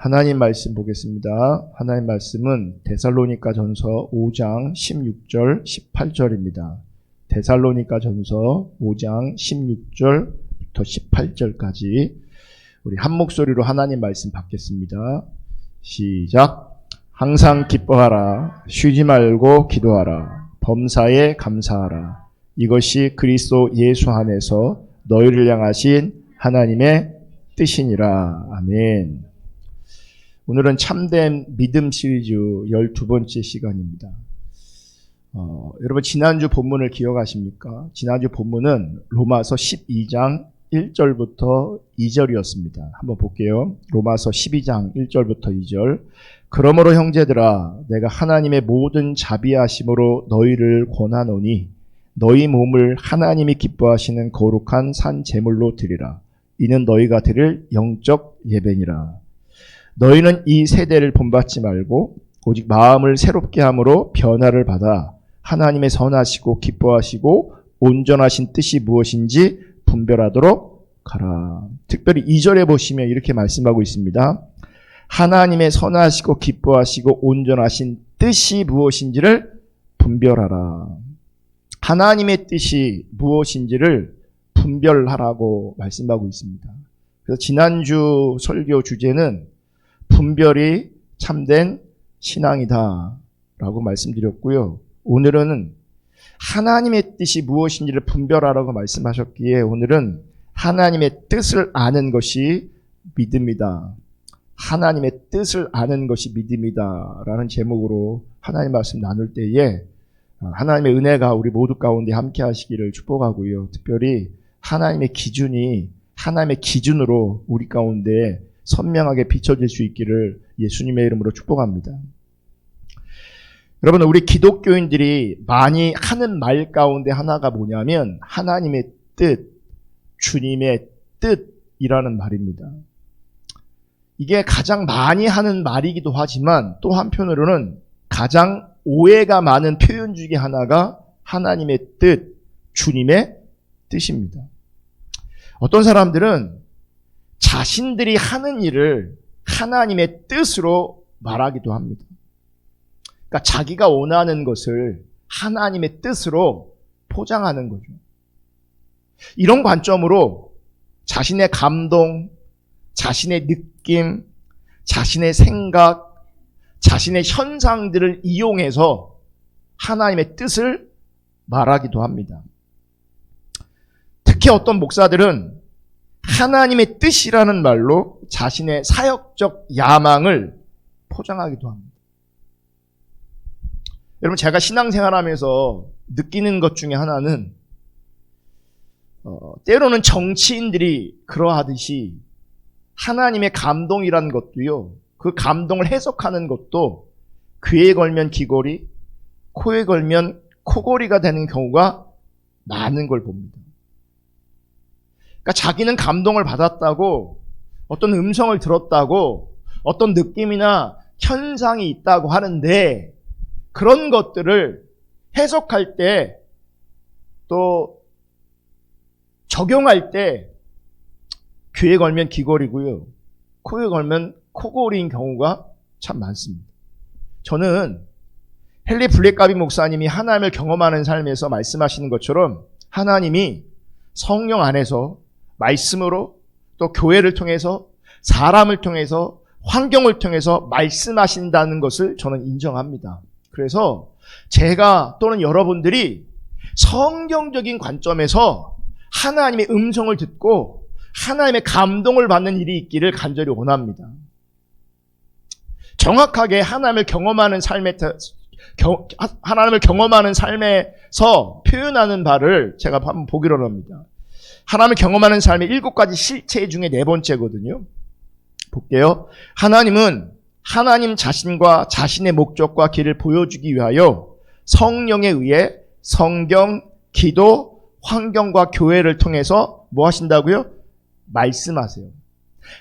하나님 말씀 보겠습니다. 하나님 말씀은 데살로니가전서 5장 16절 18절입니다. 데살로니가전서 5장 16절부터 18절까지 우리 한 목소리로 하나님 말씀 받겠습니다. 시작. 항상 기뻐하라. 쉬지 말고 기도하라. 범사에 감사하라. 이것이 그리스도 예수 안에서 너희를 향하신 하나님의 뜻이니라. 아멘. 오늘은 참된 믿음 시리즈 12번째 시간입니다. 여러분 지난주 본문을 기억하십니까? 지난주 본문은 로마서 12장 1절부터 2절이었습니다. 한번 볼게요. 로마서 12장 1절부터 2절. 그러므로 형제들아 내가 하나님의 모든 자비하심으로 너희를 권하노니 너희 몸을 하나님이 기뻐하시는 거룩한 산 제물로 드리라. 이는 너희가 드릴 영적 예배니라. 너희는 이 세대를 본받지 말고 오직 마음을 새롭게 함으로 변화를 받아 하나님의 선하시고 기뻐하시고 온전하신 뜻이 무엇인지 분별하도록 하라. 특별히 2절에 보시면 이렇게 말씀하고 있습니다. 하나님의 선하시고 기뻐하시고 온전하신 뜻이 무엇인지를 분별하라. 하나님의 뜻이 무엇인지를 분별하라고 말씀하고 있습니다. 그래서 지난주 설교 주제는 분별이 참된 신앙이다 라고 말씀드렸고요. 오늘은 하나님의 뜻이 무엇인지를 분별하라고 말씀하셨기에 오늘은 하나님의 뜻을 아는 것이 믿음이다. 하나님의 뜻을 아는 것이 믿음이다 라는 제목으로 하나님 말씀 나눌 때에 하나님의 은혜가 우리 모두 가운데 함께 하시기를 축복하고요. 특별히 하나님의 기준이 하나님의 기준으로 우리 가운데 선명하게 비춰질 수 있기를 예수님의 이름으로 축복합니다. 여러분, 우리 기독교인들이 많이 하는 말 가운데 하나가 뭐냐면 하나님의 뜻, 주님의 뜻이라는 말입니다. 이게 가장 많이 하는 말이기도 하지만 또 한편으로는 가장 오해가 많은 표현 중에 하나가 하나님의 뜻, 주님의 뜻입니다. 어떤 사람들은 자신들이 하는 일을 하나님의 뜻으로 말하기도 합니다. 그러니까 자기가 원하는 것을 하나님의 뜻으로 포장하는 거죠. 이런 관점으로 자신의 감동, 자신의 느낌, 자신의 생각, 자신의 현상들을 이용해서 하나님의 뜻을 말하기도 합니다. 특히 어떤 목사들은 하나님의 뜻이라는 말로 자신의 사역적 야망을 포장하기도 합니다. 여러분, 제가 신앙생활하면서 느끼는 것 중에 하나는 때로는 정치인들이 그러하듯이 하나님의 감동이라는 것도요, 그 감동을 해석하는 것도 귀에 걸면 귀걸이, 코에 걸면 코걸이가 되는 경우가 많은 걸 봅니다. 그러니까 자기는 감동을 받았다고, 어떤 음성을 들었다고, 어떤 느낌이나 현상이 있다고 하는데 그런 것들을 해석할 때 또 적용할 때 귀에 걸면 귀걸이고요, 코에 걸면 코걸이인 경우가 참 많습니다. 저는 헨리 블랙가비 목사님이 하나님을 경험하는 삶에서 말씀하시는 것처럼 하나님이 성령 안에서 말씀으로 또 교회를 통해서 사람을 통해서 환경을 통해서 말씀하신다는 것을 저는 인정합니다. 그래서 제가 또는 여러분들이 성경적인 관점에서 하나님의 음성을 듣고 하나님의 감동을 받는 일이 있기를 간절히 원합니다. 정확하게 하나님을 경험하는 삶에서 표현하는 바를 제가 한번 보기로 합니다. 하나님을 경험하는 삶의 7가지 실체 중에 4번째거든요. 볼게요. 하나님은 하나님 자신과 자신의 목적과 길을 보여주기 위하여 성령에 의해 성경, 기도, 환경과 교회를 통해서 뭐 하신다고요? 말씀하세요.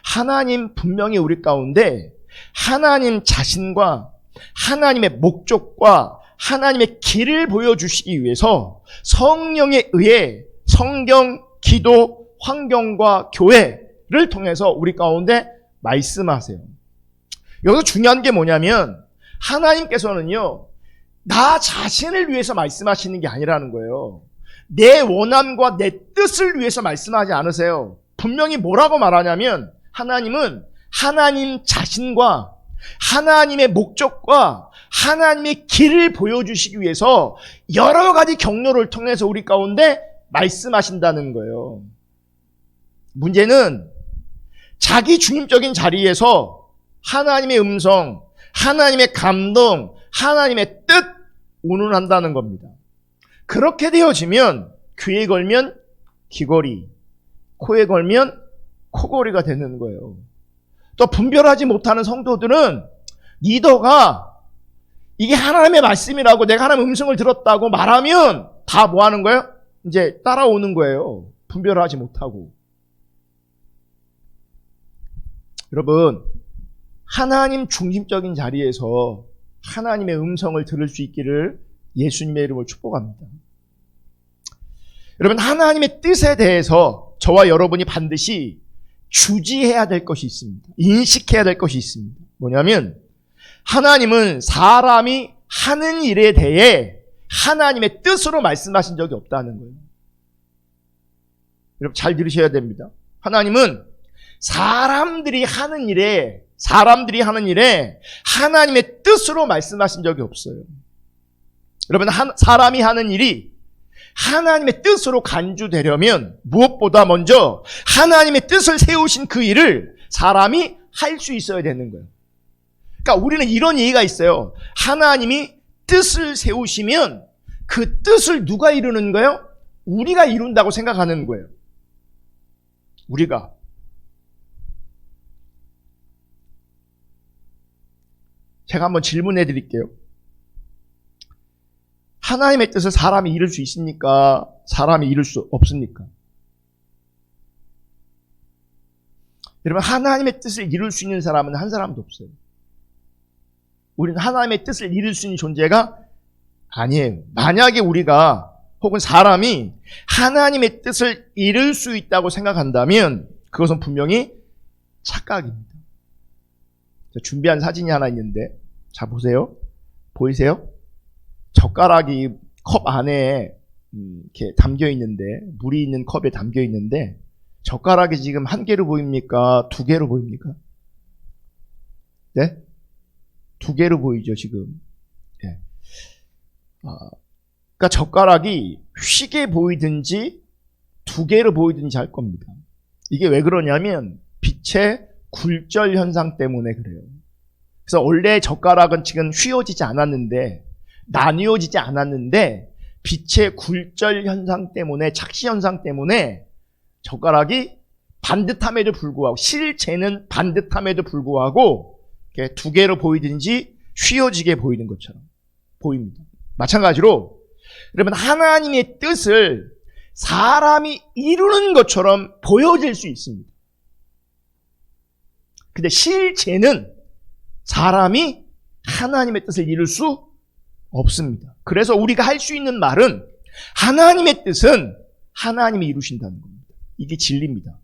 하나님 분명히 우리 가운데 하나님 자신과 하나님의 목적과 하나님의 길을 보여주시기 위해서 성령에 의해 성경, 기도, 환경과 교회를 통해서 우리 가운데 말씀하세요. 여기서 중요한 게 뭐냐면 하나님께서는요, 나 자신을 위해서 말씀하시는 게 아니라는 거예요. 내 원함과 내 뜻을 위해서 말씀하지 않으세요. 분명히 뭐라고 말하냐면 하나님은 하나님 자신과 하나님의 목적과 하나님의 길을 보여주시기 위해서 여러 가지 경로를 통해서 우리 가운데 말씀하신다는 거예요. 문제는 자기 중립적인 자리에서 하나님의 음성, 하나님의 감동, 하나님의 뜻 운운한다는 겁니다. 그렇게 되어지면 귀에 걸면 귀걸이, 코에 걸면 코걸이가 되는 거예요. 또 분별하지 못하는 성도들은 리더가 이게 하나님의 말씀이라고 내가 하나님의 음성을 들었다고 말하면 다 뭐 하는 거예요? 이제 따라오는 거예요. 분별하지 못하고. 여러분, 하나님 중심적인 자리에서 하나님의 음성을 들을 수 있기를 예수님의 이름으로 축복합니다. 여러분, 하나님의 뜻에 대해서 저와 여러분이 반드시 주지해야 될 것이 있습니다. 인식해야 될 것이 있습니다. 뭐냐면 하나님은 사람이 하는 일에 대해 하나님의 뜻으로 말씀하신 적이 없다는 거예요. 여러분 잘 들으셔야 됩니다. 하나님은 사람들이 하는 일에 하나님의 뜻으로 말씀하신 적이 없어요. 여러분, 사람이 하는 일이 하나님의 뜻으로 간주되려면 무엇보다 먼저 하나님의 뜻을 세우신 그 일을 사람이 할 수 있어야 되는 거예요. 그러니까 우리는 이런 얘기가 있어요. 하나님이 뜻을 세우시면 그 뜻을 누가 이루는 거예요? 우리가 이룬다고 생각하는 거예요. 우리가. 제가 한번 질문해 드릴게요. 하나님의 뜻을 사람이 이룰 수 있습니까? 사람이 이룰 수 없습니까? 여러분, 하나님의 뜻을 이룰 수 있는 사람은 한 사람도 없어요. 우리는 하나님의 뜻을 이룰 수 있는 존재가 아니에요. 만약에 우리가 혹은 사람이 하나님의 뜻을 이룰 수 있다고 생각한다면 그것은 분명히 착각입니다. 준비한 사진이 하나 있는데, 자 보세요. 보이세요? 젓가락이 컵 안에 이렇게 담겨 있는데, 물이 있는 컵에 담겨 있는데, 젓가락이 지금 한 개로 보입니까? 두 개로 보입니까? 네? 두 개로 보이죠, 지금. 네. 그러니까 젓가락이 휘게 보이든지 두 개로 보이든지 할 겁니다. 이게 왜 그러냐면 빛의 굴절 현상 때문에 그래요. 그래서 원래 젓가락은 지금 휘어지지 않았는데, 나뉘어지지 않았는데 빛의 굴절 현상 때문에, 착시 현상 때문에 젓가락이 반듯함에도 불구하고, 실제는 반듯함에도 불구하고 이렇게 두 개로 보이든지 휘어지게 보이는 것처럼 보입니다. 마찬가지로 여러분, 하나님의 뜻을 사람이 이루는 것처럼 보여질 수 있습니다. 근데 실제는 사람이 하나님의 뜻을 이룰 수 없습니다. 그래서 우리가 할 수 있는 말은 하나님의 뜻은 하나님이 이루신다는 겁니다. 이게 진리입니다.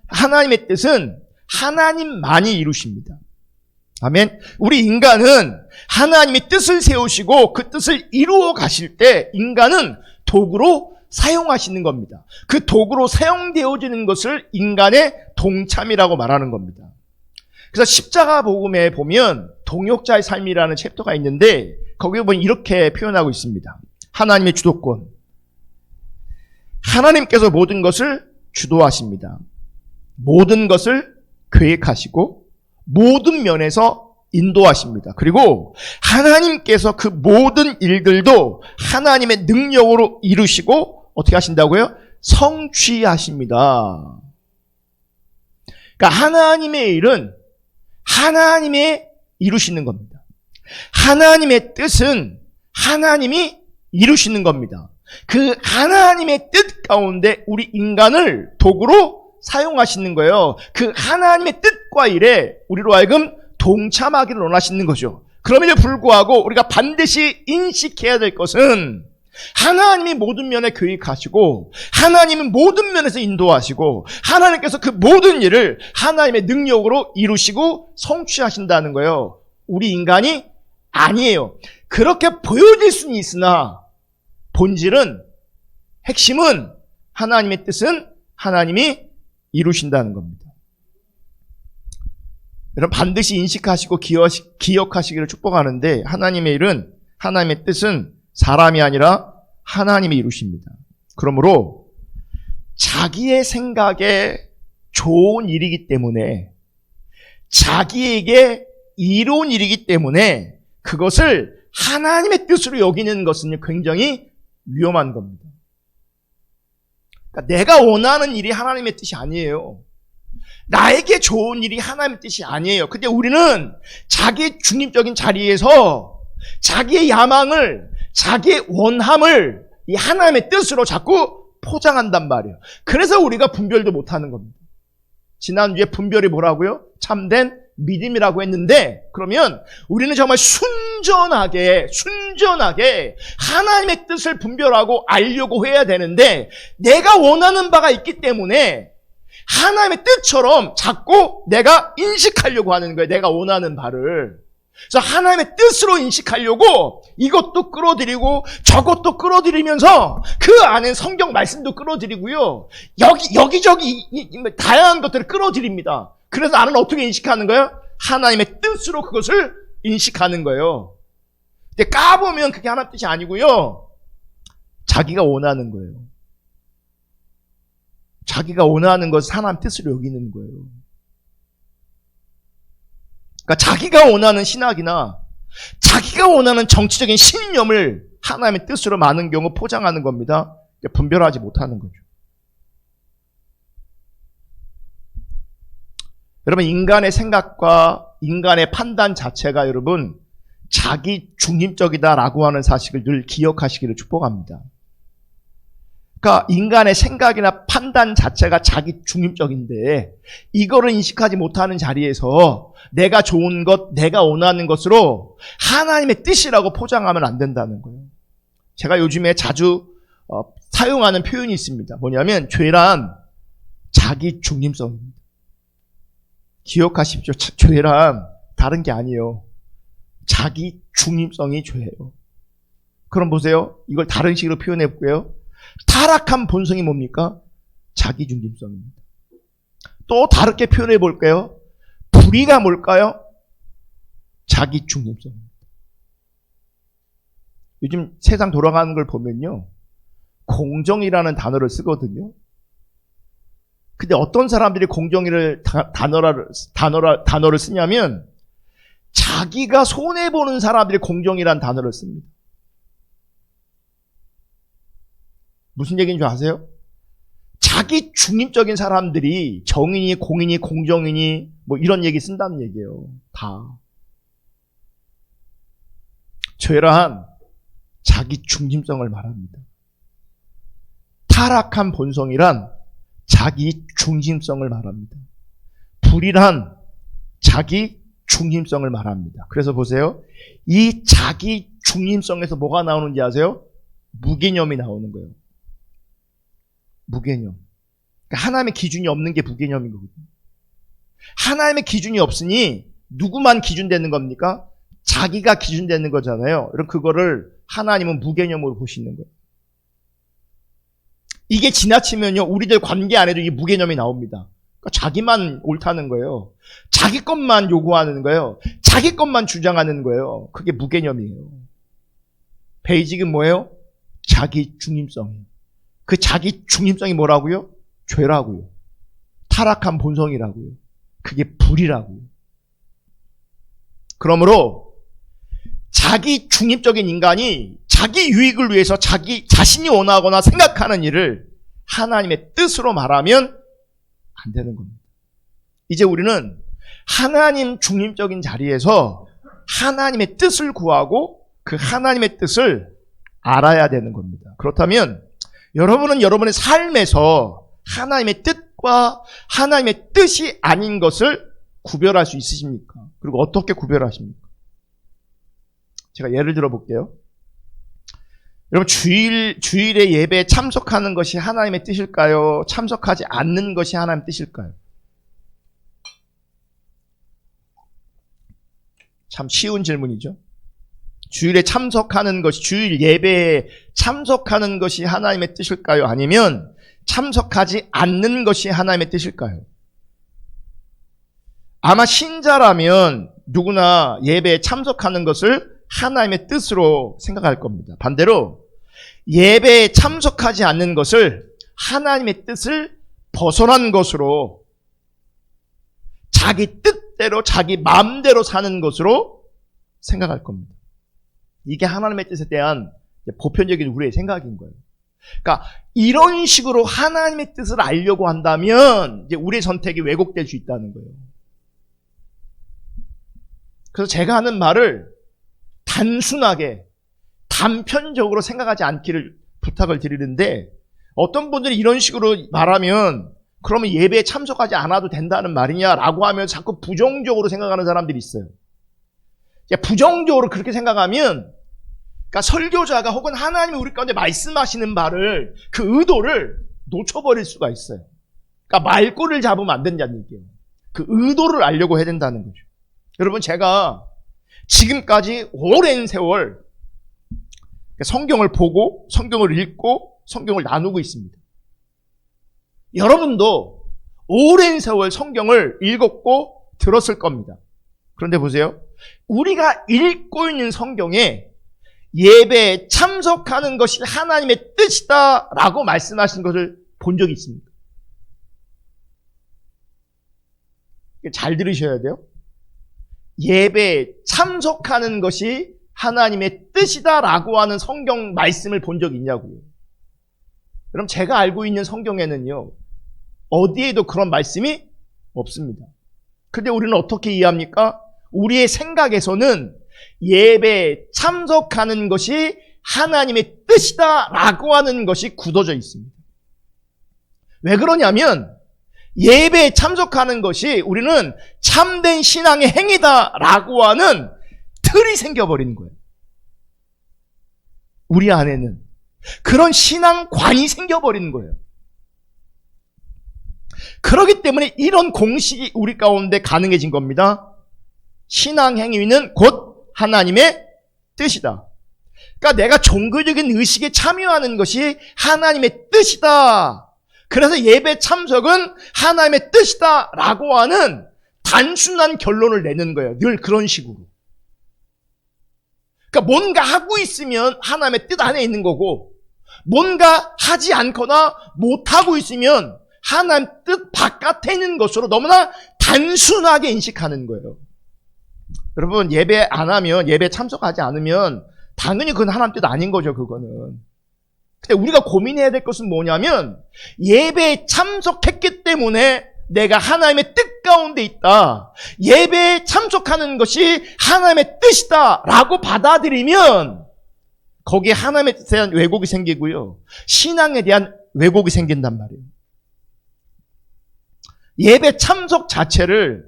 하나님의 뜻은 하나님만이 이루십니다. 아멘. 우리 인간은 하나님의 뜻을 세우시고 그 뜻을 이루어 가실 때 인간은 도구로 사용하시는 겁니다. 그 도구로 사용되어지는 것을 인간의 동참이라고 말하는 겁니다. 그래서 십자가 복음에 보면 동역자의 삶이라는 챕터가 있는데 거기에 보면 이렇게 표현하고 있습니다. 하나님의 주도권. 하나님께서 모든 것을 주도하십니다. 모든 것을 계획하시고 모든 면에서 인도하십니다. 그리고 하나님께서 그 모든 일들도 하나님의 능력으로 이루시고 어떻게 하신다고요? 성취하십니다. 그러니까 하나님의 일은 하나님이 이루시는 겁니다. 하나님의 뜻은 하나님이 이루시는 겁니다. 그 하나님의 뜻 가운데 우리 인간을 도구로 사용하시는 거예요. 그 하나님의 뜻과 일에 우리로 하여금 동참하기를 원하시는 거죠. 그럼에도 불구하고 우리가 반드시 인식해야 될 것은 하나님이 모든 면에 계획하시고 하나님은 모든 면에서 인도하시고 하나님께서 그 모든 일을 하나님의 능력으로 이루시고 성취하신다는 거예요. 우리 인간이 아니에요. 그렇게 보여질 수는 있으나 본질은, 핵심은, 하나님의 뜻은 하나님이 이루신다는 겁니다. 여러분 반드시 인식하시고 기억하시기를 축복하는데, 하나님의 일은, 하나님의 뜻은 사람이 아니라 하나님이 이루십니다. 그러므로 자기의 생각에 좋은 일이기 때문에, 자기에게 이로운 일이기 때문에 그것을 하나님의 뜻으로 여기는 것은 굉장히 위험한 겁니다. 그러니까 내가 원하는 일이 하나님의 뜻이 아니에요. 나에게 좋은 일이 하나님의 뜻이 아니에요. 근데 우리는 자기의 중립적인 자리에서 자기의 야망을, 자기의 원함을 이 하나님의 뜻으로 자꾸 포장한단 말이에요. 그래서 우리가 분별도 못하는 겁니다. 지난주에 분별이 뭐라고요? 참된 믿음이라고 했는데, 그러면 우리는 정말 순전하게 하나님의 뜻을 분별하고 알려고 해야 되는데, 내가 원하는 바가 있기 때문에 하나님의 뜻처럼 자꾸 내가 인식하려고 하는 거예요. 내가 원하는 바를. 그래서 하나님의 뜻으로 인식하려고 이것도 끌어들이고 저것도 끌어들이면서 그 안에 성경 말씀도 끌어들이고요. 여기저기 다양한 것들을 끌어들입니다. 그래서 나는 어떻게 인식하는 거예요? 하나님의 뜻으로 그것을 인식하는 거예요. 근데 까보면 그게 하나님 뜻이 아니고요. 자기가 원하는 거예요. 자기가 원하는 것을 하나님 뜻으로 여기는 거예요. 그러니까 자기가 원하는 신학이나 자기가 원하는 정치적인 신념을 하나님의 뜻으로 많은 경우 포장하는 겁니다. 분별하지 못하는 거죠. 여러분, 인간의 생각과 인간의 판단 자체가 여러분 자기 중립적이다라고 하는 사실을 늘 기억하시기를 축복합니다. 그러니까 인간의 생각이나 판단 자체가 자기 중립적인데 이거를 인식하지 못하는 자리에서 내가 좋은 것, 내가 원하는 것으로 하나님의 뜻이라고 포장하면 안 된다는 거예요. 제가 요즘에 자주 사용하는 표현이 있습니다. 뭐냐면 죄란 자기 중립성입니다. 기억하십시오. 죄란 다른 게 아니에요. 자기 중립성이 죄예요. 그럼 보세요. 이걸 다른 식으로 표현해 볼게요. 타락한 본성이 뭡니까? 자기 중심성입니다. 또 다르게 표현해 볼까요? 불의가 뭘까요? 자기 중심성입니다. 요즘 세상 돌아가는 걸 보면요, 공정이라는 단어를 쓰거든요. 근데 어떤 사람들이 공정이를 단어를 쓰냐면 자기가 손해보는 사람들이 공정이라는 단어를 씁니다. 무슨 얘기인 줄 아세요? 자기 중립적인 사람들이 정인이, 공인이, 공정인이 뭐 이런 얘기 쓴다는 얘기예요. 다. 죄란 자기 중심성을 말합니다. 타락한 본성이란 자기 중심성을 말합니다. 불이란 자기 중심성을 말합니다. 그래서 보세요. 이 자기 중심성에서 뭐가 나오는지 아세요? 무개념이 나오는 거예요. 무개념. 그러니까 하나님의 기준이 없는 게 무개념인 거거든요. 하나님의 기준이 없으니 누구만 기준되는 겁니까? 자기가 기준되는 거잖아요. 그럼 그거를 하나님은 무개념으로 보시는 거예요. 이게 지나치면요, 우리들 관계 안에도 이 무개념이 나옵니다. 그러니까 자기만 옳다는 거예요. 자기 것만 요구하는 거예요. 자기 것만 주장하는 거예요. 그게 무개념이에요. 베이직은 뭐예요? 자기 중심성이에요. 그 자기 중심성이 뭐라고요? 죄라고요. 타락한 본성이라고요. 그게 불이라고요. 그러므로 자기 중립적인 인간이 자기 유익을 위해서 자기 자신이 원하거나 생각하는 일을 하나님의 뜻으로 말하면 안 되는 겁니다. 이제 우리는 하나님 중립적인 자리에서 하나님의 뜻을 구하고 그 하나님의 뜻을 알아야 되는 겁니다. 그렇다면 여러분은 여러분의 삶에서 하나님의 뜻과 하나님의 뜻이 아닌 것을 구별할 수 있으십니까? 그리고 어떻게 구별하십니까? 제가 예를 들어 볼게요. 여러분, 주일에 예배에 참석하는 것이 하나님의 뜻일까요? 참석하지 않는 것이 하나님의 뜻일까요? 참 쉬운 질문이죠. 주일에 참석하는 것이, 주일 예배에 참석하는 것이 하나님의 뜻일까요? 아니면 참석하지 않는 것이 하나님의 뜻일까요? 아마 신자라면 누구나 예배에 참석하는 것을 하나님의 뜻으로 생각할 겁니다. 반대로 예배에 참석하지 않는 것을 하나님의 뜻을 벗어난 것으로, 자기 뜻대로 자기 마음대로 사는 것으로 생각할 겁니다. 이게 하나님의 뜻에 대한 보편적인 우리의 생각인 거예요. 그러니까 이런 식으로 하나님의 뜻을 알려고 한다면 이제 우리의 선택이 왜곡될 수 있다는 거예요. 그래서 제가 하는 말을 단순하게 단편적으로 생각하지 않기를 부탁을 드리는데, 어떤 분들이 이런 식으로 말하면 그러면 예배에 참석하지 않아도 된다는 말이냐라고 하면 자꾸 부정적으로 생각하는 사람들이 있어요. 부정적으로 그렇게 생각하면, 그러니까 설교자가 혹은 하나님이 우리 가운데 말씀하시는 바를, 그 의도를 놓쳐버릴 수가 있어요. 그러니까 말꼬리를 잡으면 안 된다는 얘기예요. 그 의도를 알려고 해야 된다는 거죠. 여러분, 제가 지금까지 오랜 세월 성경을 보고 성경을 읽고 성경을 나누고 있습니다. 여러분도 오랜 세월 성경을 읽었고 들었을 겁니다. 그런데 보세요. 우리가 읽고 있는 성경에 예배에 참석하는 것이 하나님의 뜻이다 라고 말씀하신 것을 본 적이 있습니다. 잘 들으셔야 돼요. 예배에 참석하는 것이 하나님의 뜻이다라고 하는 성경 말씀을 본 적이 있냐고요. 그럼 제가 알고 있는 성경에는요, 어디에도 그런 말씀이 없습니다. 근데 우리는 어떻게 이해합니까? 우리의 생각에서는 예배에 참석하는 것이 하나님의 뜻이다라고 하는 것이 굳어져 있습니다. 왜 그러냐면 예배에 참석하는 것이 우리는 참된 신앙의 행위다라고 하는 틀이 생겨버리는 거예요. 우리 안에는 그런 신앙관이 생겨버리는 거예요. 그렇기 때문에 이런 공식이 우리 가운데 가능해진 겁니다. 신앙 행위는 곧 하나님의 뜻이다. 그러니까 내가 종교적인 의식에 참여하는 것이 하나님의 뜻이다. 그래서 예배 참석은 하나님의 뜻이다 라고 하는 단순한 결론을 내는 거예요. 늘 그런 식으로. 그러니까 뭔가 하고 있으면 하나님의 뜻 안에 있는 거고, 뭔가 하지 않거나 못하고 있으면 하나님 뜻 바깥에 있는 것으로 너무나 단순하게 인식하는 거예요. 여러분, 예배 안 하면, 예배 참석하지 않으면 당연히 그건 하나님 뜻 아닌 거죠, 그거는. 근데 우리가 고민해야 될 것은 뭐냐면, 예배에 참석했기 때문에 내가 하나님의 뜻 가운데 있다, 예배에 참석하는 것이 하나님의 뜻이다 라고 받아들이면 거기에 하나님에 대한 왜곡이 생기고요, 신앙에 대한 왜곡이 생긴단 말이에요. 예배 참석 자체를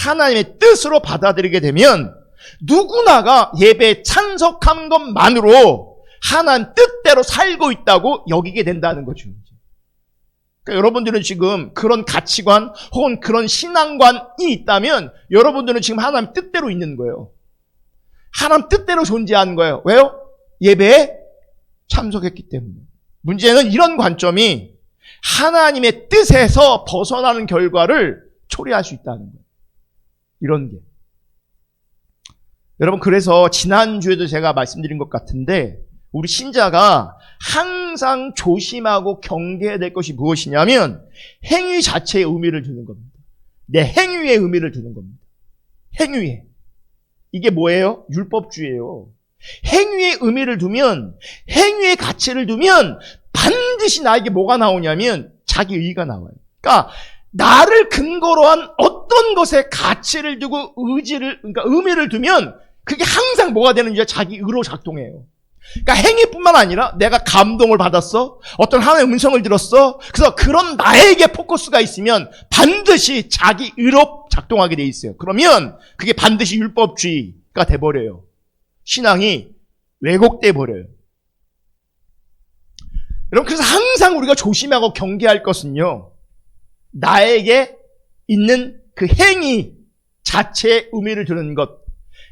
하나님의 뜻으로 받아들이게 되면 누구나가 예배에 참석한 것만으로 하나님 뜻대로 살고 있다고 여기게 된다는 거죠. 그러니까 여러분들은 지금 그런 가치관 혹은 그런 신앙관이 있다면 여러분들은 지금 하나님 뜻대로 있는 거예요. 하나님 뜻대로 존재하는 거예요. 왜요? 예배에 참석했기 때문에. 문제는 이런 관점이 하나님의 뜻에서 벗어나는 결과를 초래할 수 있다는 거예요. 이런 게. 여러분, 그래서 지난주에도 제가 말씀드린 것 같은데, 우리 신자가 항상 조심하고 경계해야 될 것이 무엇이냐면 행위 자체의 의미를 두는 겁니다. 내 행위의 의미를 두는 겁니다. 행위에. 이게 뭐예요? 율법주의예요. 행위의 의미를 두면, 행위의 가치를 두면 반드시 나에게 뭐가 나오냐면 자기 의의가 나와요. 그러니까 나를 근거로 한 어떤 것에 가치를 두고 그러니까 의미를 두면 그게 항상 뭐가 되는지 자기 의로 작동해요. 그러니까 행위뿐만 아니라 내가 감동을 받았어, 어떤 하나님의 음성을 들었어, 그래서 그런 나에게 포커스가 있으면 반드시 자기 의로 작동하게 돼 있어요. 그러면 그게 반드시 율법주의가 돼버려요. 신앙이 왜곡돼 버려요. 여러분, 그래서 항상 우리가 조심하고 경계할 것은요, 나에게 있는 그 행위 자체의 의미를 두는 것,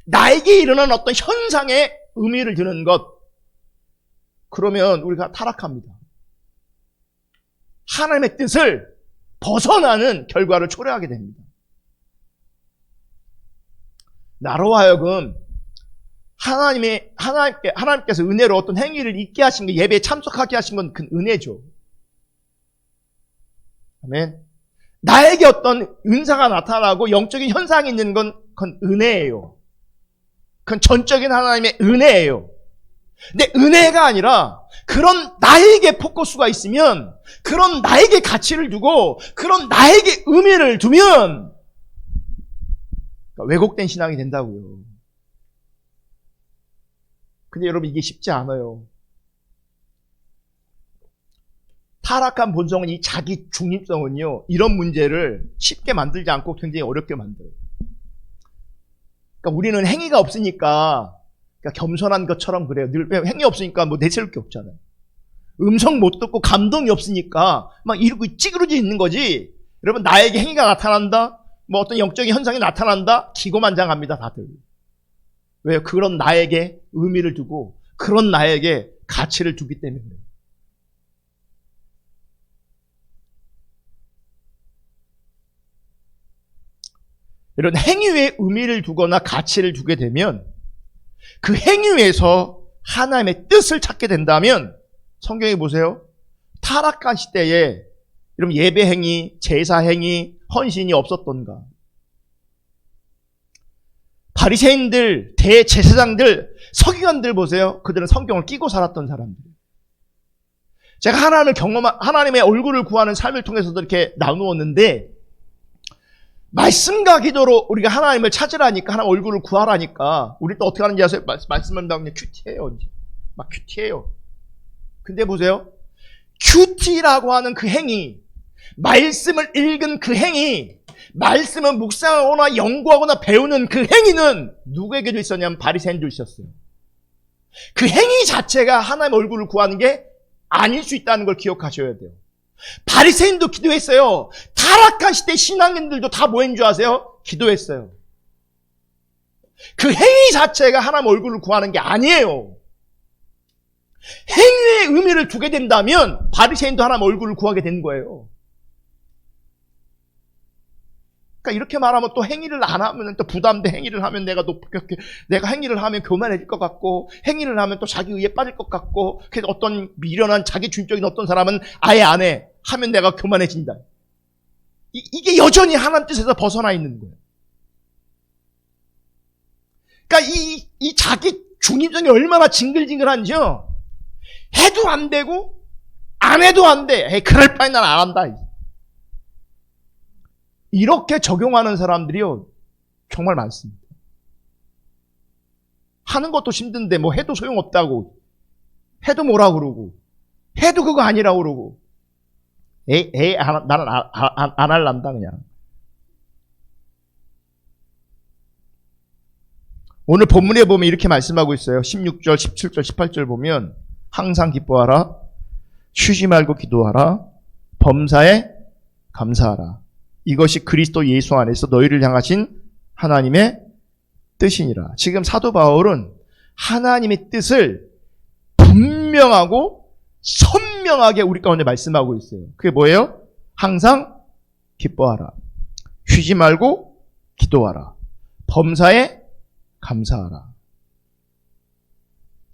나에게 일어난 어떤 현상의 의미를 두는 것, 그러면 우리가 타락합니다. 하나님의 뜻을 벗어나는 결과를 초래하게 됩니다. 나로 하여금 하나님께서 은혜로 어떤 행위를 있게 하신 게, 예배에 참석하게 하신 건 그 은혜죠. 아멘. 나에게 어떤 은사가 나타나고 영적인 현상이 있는 건 그건 은혜예요. 그건 전적인 하나님의 은혜예요. 근데 은혜가 아니라 그런 나에게 포커스가 있으면, 그런 나에게 가치를 두고 그런 나에게 의미를 두면 왜곡된 신앙이 된다고요. 근데 여러분, 이게 쉽지 않아요. 타락한 본성은, 이 자기 중립성은요, 이런 문제를 쉽게 만들지 않고 굉장히 어렵게 만들어요. 그러니까 우리는 행위가 없으니까, 그러니까 겸손한 것처럼 그래요. 늘 행위 없으니까 뭐 내세울 게 없잖아요. 음성 못 듣고 감동이 없으니까 막 이러고 찌그러져 있는 거지. 여러분, 나에게 행위가 나타난다, 뭐 어떤 영적인 현상이 나타난다, 기고만장합니다, 다들. 왜요? 그런 나에게 의미를 두고 그런 나에게 가치를 두기 때문에. 이런 행위에 의미를 두거나 가치를 두게 되면, 그 행위에서 하나님의 뜻을 찾게 된다면, 성경에 보세요. 타락한 시대에 여러분, 예배 행위, 제사 행위, 헌신이 없었던가? 바리새인들, 대제사장들, 서기관들 보세요. 그들은 성경을 끼고 살았던 사람들. 제가 하나님의 얼굴을 구하는 삶을 통해서도 이렇게 나누었는데, 말씀과 기도로 우리가 하나님을 찾으라니까, 하나님 얼굴을 구하라니까, 우리 또 어떻게 하는지 아세요? 말씀을 그냥 큐티해요. 막 큐티해요. 근데 보세요. 큐티라고 하는 그 행위, 말씀을 읽은 그 행위, 말씀을 묵상하거나 연구하거나 배우는 그 행위는 누구에게도 있었냐면 바리새인도 있었어요. 그 행위 자체가 하나님 얼굴을 구하는 게 아닐 수 있다는 걸 기억하셔야 돼요. 바리새인도 기도했어요. 타락한 시대 신앙인들도 다 뭐 했는 줄 아세요? 기도했어요. 그 행위 자체가 하나님 얼굴을 구하는 게 아니에요. 행위의 의미를 두게 된다면 바리새인도 하나님 얼굴을 구하게 되는 거예요. 그러니까 이렇게 말하면 또 행위를 안 하면 또 부담돼. 행위를 하면 내가 내가 행위를 하면 교만해질 것 같고, 행위를 하면 또 자기 의에 빠질 것 같고, 그래서 어떤 미련한 자기 중적인 어떤 사람은 아예 안 해. 하면 내가 교만해진다. 이게 여전히 하나님 뜻에서 벗어나 있는 거예요. 그러니까 이 자기 중립성이 얼마나 징글징글한지요. 해도 안 되고 안 해도 안 돼. 에이, 그럴 바에 난 안 한다. 이렇게 적용하는 사람들이요, 정말 많습니다. 하는 것도 힘든데 뭐 해도 소용없다고, 해도 뭐라 그러고, 해도 그거 아니라고 그러고, 나는 안 할란다 그냥. 오늘 본문에 보면 이렇게 말씀하고 있어요. 16절, 17절, 18절 보면, 항상 기뻐하라, 쉬지 말고 기도하라, 범사에 감사하라. 이것이 그리스도 예수 안에서 너희를 향하신 하나님의 뜻이니라. 지금 사도 바울은 하나님의 뜻을 분명하고 선명하게 우리 가운데 말씀하고 있어요. 그게 뭐예요? 항상 기뻐하라, 쉬지 말고 기도하라, 범사에 감사하라.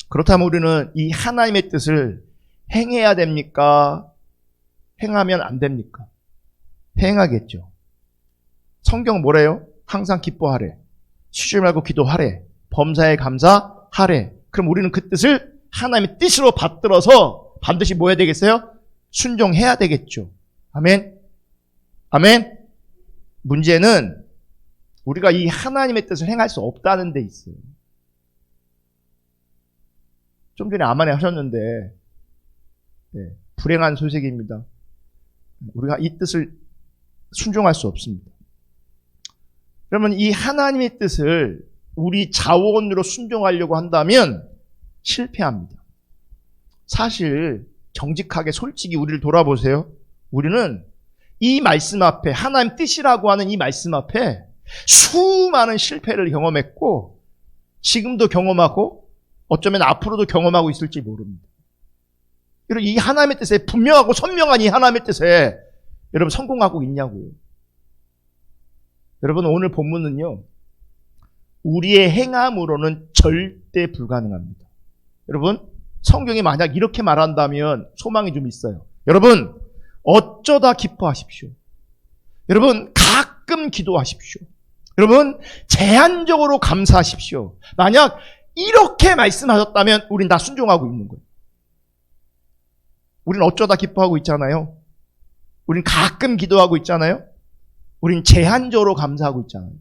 그렇다면 우리는 이 하나님의 뜻을 행해야 됩니까? 행하면 안 됩니까? 행하겠죠. 성경 뭐래요? 항상 기뻐하래, 쉬지 말고 기도하래, 범사에 감사하래. 그럼 우리는 그 뜻을 하나님의 뜻으로 받들어서 반드시 뭐 해야 되겠어요? 순종해야 되겠죠. 아멘. 아멘. 문제는 우리가 이 하나님의 뜻을 행할 수 없다는 데 있어요. 좀 전에 암안에 하셨는데, 불행한 소식입니다. 우리가 이 뜻을 순종할 수 없습니다. 그러면 이 하나님의 뜻을 우리 자원으로 순종하려고 한다면 실패합니다. 사실 정직하게 솔직히 우리를 돌아보세요. 우리는 이 말씀 앞에, 하나님 뜻이라고 하는 이 말씀 앞에 수많은 실패를 경험했고 지금도 경험하고 어쩌면 앞으로도 경험하고 있을지 모릅니다. 여러분, 이 하나님의 뜻에, 분명하고 선명한 이 하나님의 뜻에 여러분 성공하고 있냐고요. 여러분, 오늘 본문은요, 우리의 행함으로는 절대 불가능합니다. 여러분, 성경이 만약 이렇게 말한다면 소망이 좀 있어요. 여러분, 어쩌다 기뻐하십시오. 여러분, 가끔 기도하십시오. 여러분, 제한적으로 감사하십시오. 만약 이렇게 말씀하셨다면 우린 다 순종하고 있는 거예요. 우린 어쩌다 기뻐하고 있잖아요. 우린 가끔 기도하고 있잖아요. 우린 제한적으로 감사하고 있잖아요.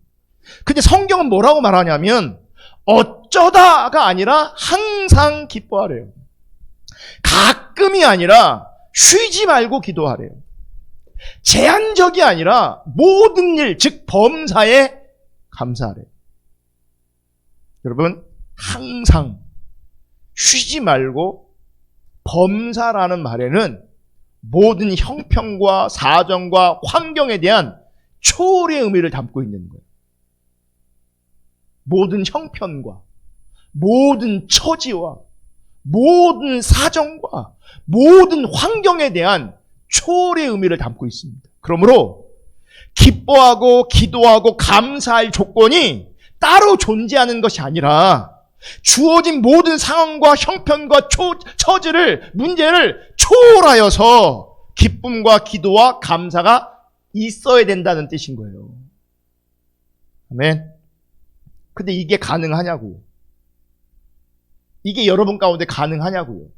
근데 성경은 뭐라고 말하냐면 어쩌다가 아니라 항상 기뻐하래요. 가끔이 아니라 쉬지 말고 기도하래요. 제한적이 아니라 모든 일, 즉 범사에 감사하래요. 여러분, 항상 쉬지 말고, 범사라는 말에는 모든 형편과 사정과 환경에 대한 초월의 의미를 담고 있는 거예요. 모든 형편과 모든 처지와 모든 사정과 모든 환경에 대한 초월의 의미를 담고 있습니다. 그러므로 기뻐하고 기도하고 감사할 조건이 따로 존재하는 것이 아니라 주어진 모든 상황과 형편과 처지를, 문제를 초월하여서 기쁨과 기도와 감사가 있어야 된다는 뜻인 거예요. 아멘. 근데 이게 가능하냐고요? 이게 여러분 가운데 가능하냐고요?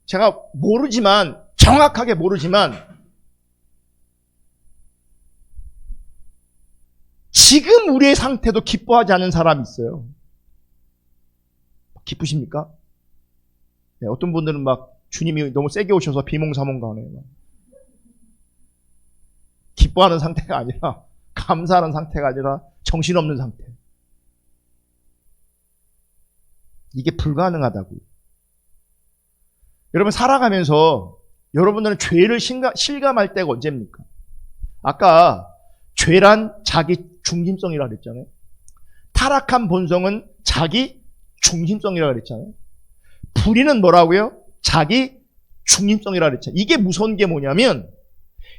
제가 모르지만, 정확하게 모르지만, 지금 우리의 상태도 기뻐하지 않은 사람이 있어요. 기쁘십니까? 네, 어떤 분들은 막 주님이 너무 세게 오셔서 비몽사몽간에 기뻐하는 상태가 아니라, 감사하는 상태가 아니라 정신없는 상태. 이게 불가능하다고요. 여러분, 살아가면서 여러분들은 죄를 실감할 때가 언제입니까? 아까 죄란 자기 중심성이라고 그랬잖아요. 타락한 본성은 자기 중심성이라고 그랬잖아요. 불의는 뭐라고요? 자기 중심성이라고 그랬잖아요. 이게 무서운 게 뭐냐면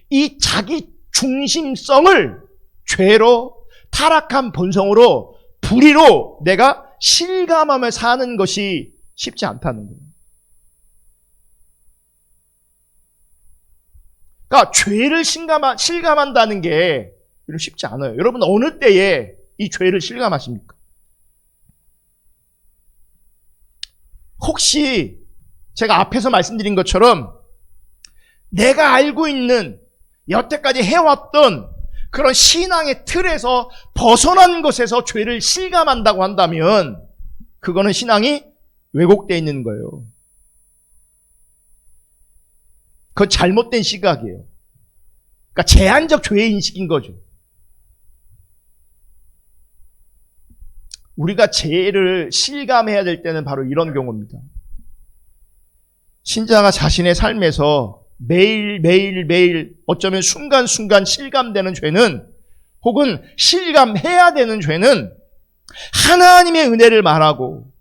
이 자기 중심성을 죄로, 타락한 본성으로, 불의로 내가 실감하며 사는 것이 쉽지 않다는 거예요. 그러니까 죄를 실감한다는 게 쉽지 않아요. 여러분, 어느 때에 이 죄를 실감하십니까? 혹시 제가 앞에서 말씀드린 것처럼 내가 알고 있는, 여태까지 해왔던 그런 신앙의 틀에서 벗어난 것에서 죄를 실감한다고 한다면 그거는 신앙이 왜곡되어 있는 거예요. 그건 잘못된 시각이에요. 그러니까 제한적 죄의 인식인 거죠. 우리가 죄를 실감해야 될 때는 바로 이런 경우입니다. 신자가 자신의 삶에서 매일 어쩌면 순간순간 실감되는 죄는, 혹은 실감해야 되는 죄는 하나님의 은혜를 말하고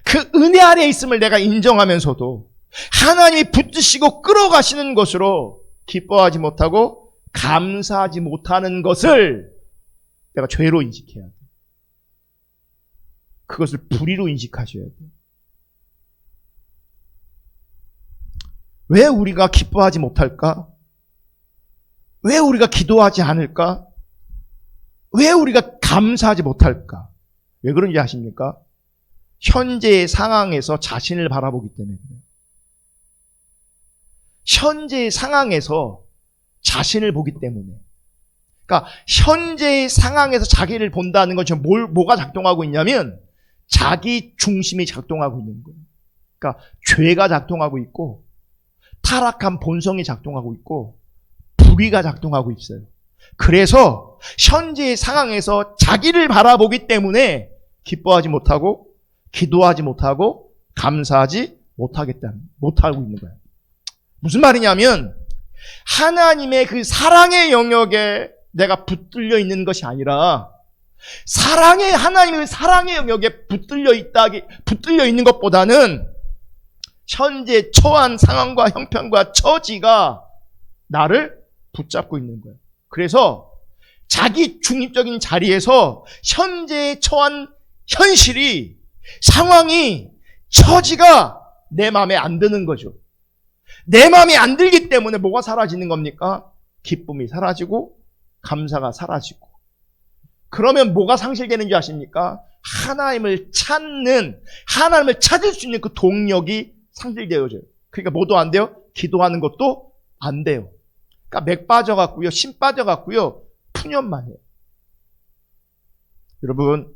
그 은혜 아래에 있음을 내가 인정하면서도 하나님이 붙드시고 끌어가시는 것으로 기뻐하지 못하고 감사하지 못하는 것을 내가 죄로 인식해야 돼요. 그것을 불의로 인식하셔야 돼요. 왜 우리가 기뻐하지 못할까? 왜 우리가 기도하지 않을까? 왜 우리가 감사하지 못할까? 왜 그런지 아십니까? 현재의 상황에서 자신을 바라보기 때문에 그래요. 현재의 상황에서 자신을 보기 때문에. 그러니까 현재의 상황에서 자기를 본다는 건 지금 뭐가 작동하고 있냐면 자기 중심이 작동하고 있는 거예요. 그러니까 죄가 작동하고 있고 타락한 본성이 작동하고 있고 불의가 작동하고 있어요. 그래서 현재의 상황에서 자기를 바라보기 때문에 기뻐하지 못하고 기도하지 못하고 감사하지 못하고 있는 거예요. 무슨 말이냐면 하나님의 그 사랑의 영역에 내가 붙들려 있는 것이 아니라 하나님의 사랑의 영역에 붙들려 있는 것보다는 현재 처한 상황과 형편과 처지가 나를 붙잡고 있는 거예요. 그래서 자기 중립적인 자리에서 현재 처한 현실이, 상황이, 처지가 내 마음에 안 드는 거죠. 내 마음에 안 들기 때문에 뭐가 사라지는 겁니까? 기쁨이 사라지고 감사가 사라지고. 그러면 뭐가 상실되는 줄 아십니까? 하나님을 찾을 수 있는 그 동력이 상실되어져요. 그러니까 뭐도 안 돼요? 기도하는 것도 안 돼요. 그러니까 맥 빠져갖고요, 심 빠져갖고요, 푸념만 해요. 여러분,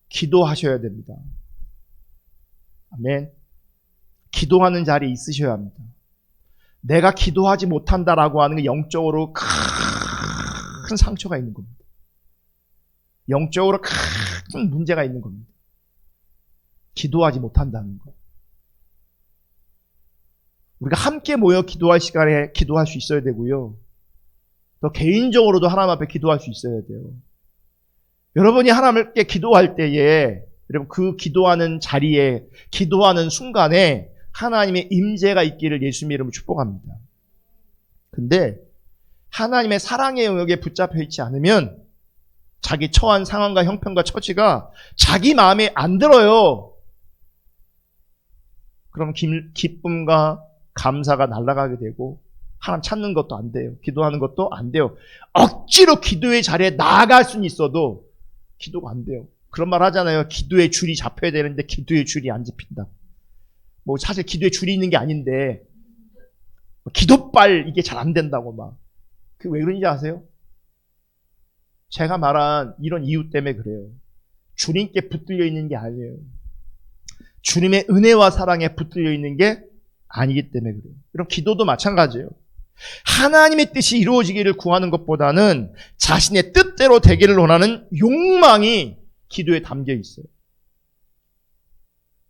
기도하셔야 됩니다. 아멘. 기도하는 자리에 있으셔야 합니다. 내가 기도하지 못한다라고 하는 게 영적으로 큰 상처가 있는 겁니다. 영적으로 큰 문제가 있는 겁니다. 기도하지 못한다는 것. 우리가 함께 모여 기도할 시간에 기도할 수 있어야 되고요. 또 개인적으로도 하나님 앞에 기도할 수 있어야 돼요. 여러분이 하나님께 기도할 때에, 여러분 그 기도하는 자리에, 기도하는 순간에 하나님의 임재가 있기를 예수님의 이름으로 축복합니다. 근데 하나님의 사랑의 영역에 붙잡혀 있지 않으면 자기 처한 상황과 형편과 처지가 자기 마음에 안 들어요. 그럼 기쁨과 감사가 날아가게 되고 하나님 찾는 것도 안 돼요. 기도하는 것도 안 돼요. 억지로 기도의 자리에 나아갈 수는 있어도 기도가 안 돼요. 그런 말 하잖아요. 기도의 줄이 잡혀야 되는데 기도의 줄이 안 잡힌다. 뭐 사실 기도의 줄이 있는 게 아닌데 기도빨 이게 잘 안 된다고 막. 그 왜 그런지 아세요? 제가 말한 이런 이유 때문에 그래요. 주님께 붙들려 있는 게 아니에요. 주님의 은혜와 사랑에 붙들려 있는 게 아니기 때문에 그래요. 이런 기도도 마찬가지예요. 하나님의 뜻이 이루어지기를 구하는 것보다는 자신의 뜻대로 되기를 원하는 욕망이 기도에 담겨 있어요.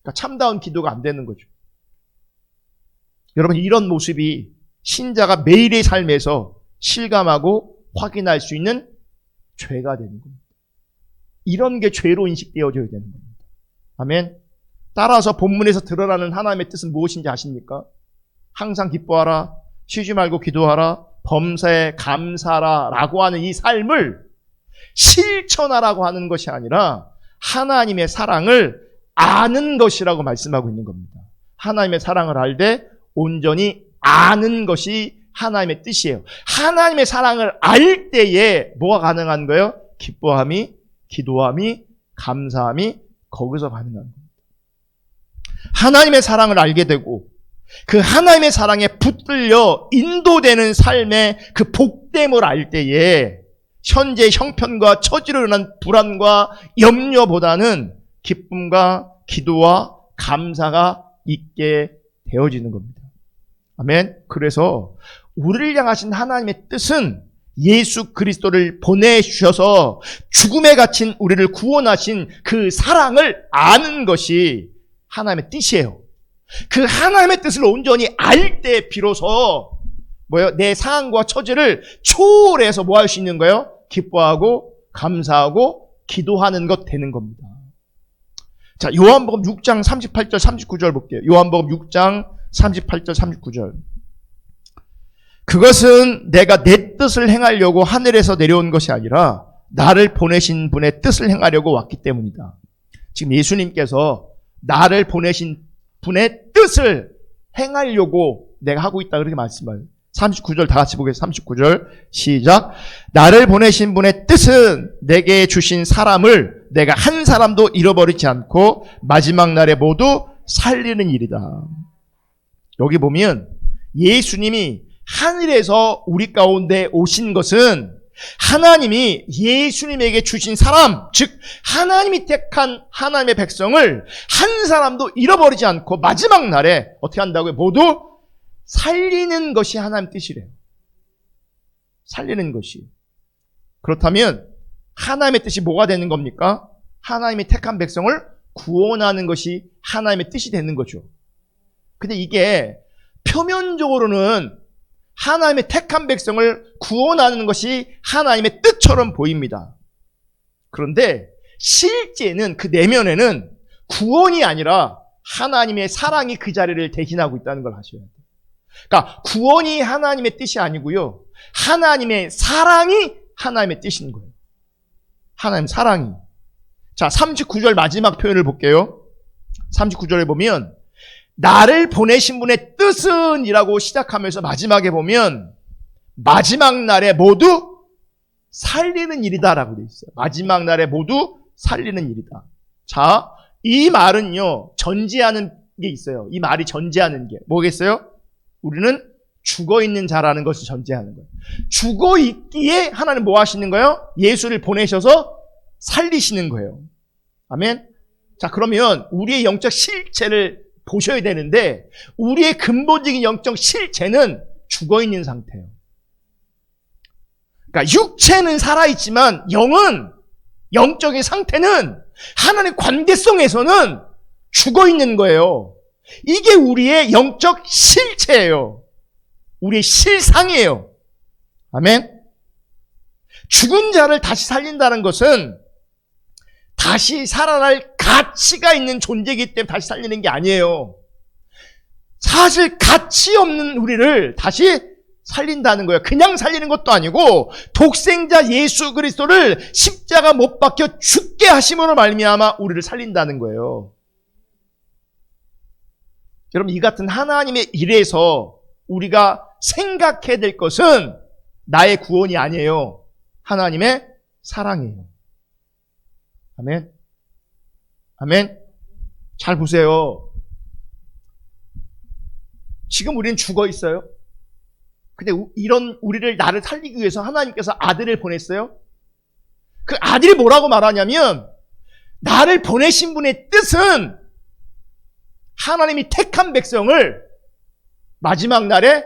그러니까 참다운 기도가 안 되는 거죠. 여러분, 이런 모습이 신자가 매일의 삶에서 실감하고 확인할 수 있는 죄가 되는 겁니다. 이런 게 죄로 인식되어져야 되는 겁니다. 아멘. 따라서 본문에서 드러나는 하나님의 뜻은 무엇인지 아십니까? 항상 기뻐하라, 쉬지 말고 기도하라, 범사에 감사하라 라고 하는 이 삶을 실천하라고 하는 것이 아니라 하나님의 사랑을 아는 것이라고 말씀하고 있는 겁니다. 하나님의 사랑을 알되 온전히 아는 것이 하나님의 뜻이에요. 하나님의 사랑을 알 때에 뭐가 가능한 거예요? 기뻐함이, 기도함이, 감사함이 거기서 가능한 겁니다. 하나님의 사랑을 알게 되고 그 하나님의 사랑에 붙들려 인도되는 삶의 그 복됨을 알 때에 현재 형편과 처지로 인한 불안과 염려보다는 기쁨과 기도와 감사가 있게 되어지는 겁니다. 아멘. 그래서 우리를 향하신 하나님의 뜻은 예수 그리스도를 보내주셔서 죽음에 갇힌 우리를 구원하신 그 사랑을 아는 것이 하나님의 뜻이에요. 그 하나님의 뜻을 온전히 알 때 비로소 내 상황과 처지를 초월해서 뭐 할 수 있는 거예요? 기뻐하고 감사하고 기도하는 것 되는 겁니다. 자, 요한복음 6장 38절 39절 볼게요. 요한복음 6장 38절 39절. 그것은 내가 내 뜻을 행하려고 하늘에서 내려온 것이 아니라 나를 보내신 분의 뜻을 행하려고 왔기 때문이다. 지금 예수님께서 나를 보내신 분의 뜻을 행하려고 내가 하고 있다 그렇게 말씀해요. 39절 다 같이 보겠습니다. 39절 시작. 나를 보내신 분의 뜻은 내게 주신 사람을 내가 한 사람도 잃어버리지 않고 마지막 날에 모두 살리는 일이다. 여기 보면 예수님이 하늘에서 우리 가운데 오신 것은 하나님이 예수님에게 주신 사람, 즉 하나님이 택한 하나님의 백성을 한 사람도 잃어버리지 않고 마지막 날에 어떻게 한다고요? 모두 살리는 것이 하나님 뜻이래요. 살리는 것이. 그렇다면 하나님의 뜻이 뭐가 되는 겁니까? 하나님이 택한 백성을 구원하는 것이 하나님의 뜻이 되는 거죠. 근데 이게 표면적으로는 하나님의 택한 백성을 구원하는 것이 하나님의 뜻처럼 보입니다. 그런데 실제는 그 내면에는 구원이 아니라 하나님의 사랑이 그 자리를 대신하고 있다는 걸 아셔야 돼요. 그러니까 구원이 하나님의 뜻이 아니고요. 하나님의 사랑이 하나님의 뜻인 거예요. 하나님 사랑이. 자, 39절 마지막 표현을 볼게요. 39절에 보면 나를 보내신 분의 뜻은 이라고 시작하면서 마지막에 보면 마지막 날에 모두 살리는 일이다 라고 되어 있어요. 마지막 날에 모두 살리는 일이다. 자, 이 말은요, 전제하는 게 있어요. 이 말이 전제하는 게 뭐겠어요? 우리는 죽어있는 자라는 것을 전제하는 거예요. 죽어있기에 하나님 뭐 하시는 거예요? 예수를 보내셔서 살리시는 거예요. 아멘? 자, 그러면 우리의 영적 실체를 보셔야 되는데 우리의 근본적인 영적 실체는 죽어있는 상태예요. 그러니까 육체는 살아있지만 영은, 영적인 상태는 하나님의 관계성에서는 죽어있는 거예요. 이게 우리의 영적 실체예요. 우리의 실상이에요. 아멘? 죽은 자를 다시 살린다는 것은 다시 살아날 가치가 있는 존재이기 때문에 다시 살리는 게 아니에요. 사실 가치 없는 우리를 다시 살린다는 거예요. 그냥 살리는 것도 아니고 독생자 예수 그리스도를 십자가 못 박혀 죽게 하심으로 말미암아 우리를 살린다는 거예요. 여러분, 이 같은 하나님의 일에서 우리가 생각해야 될 것은 나의 구원이 아니에요. 하나님의 사랑이에요. 아멘. 아멘. 잘 보세요. 지금 우리는 죽어 있어요. 근데 이런 우리를, 나를 살리기 위해서 하나님께서 아들을 보냈어요. 그 아들이 뭐라고 말하냐면 나를 보내신 분의 뜻은 하나님이 택한 백성을 마지막 날에